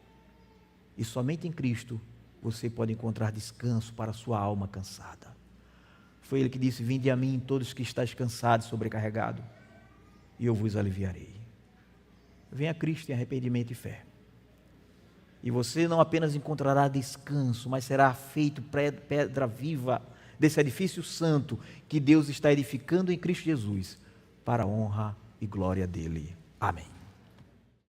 e somente em Cristo você pode encontrar descanso para a sua alma cansada. Foi Ele que disse: vinde a mim todos que estáis cansados e sobrecarregados, e eu vos aliviarei. Venha a Cristo em arrependimento e fé, e você não apenas encontrará descanso, mas será feito pedra viva desse edifício santo que Deus está edificando em Cristo Jesus, para a honra e glória dele. Amém.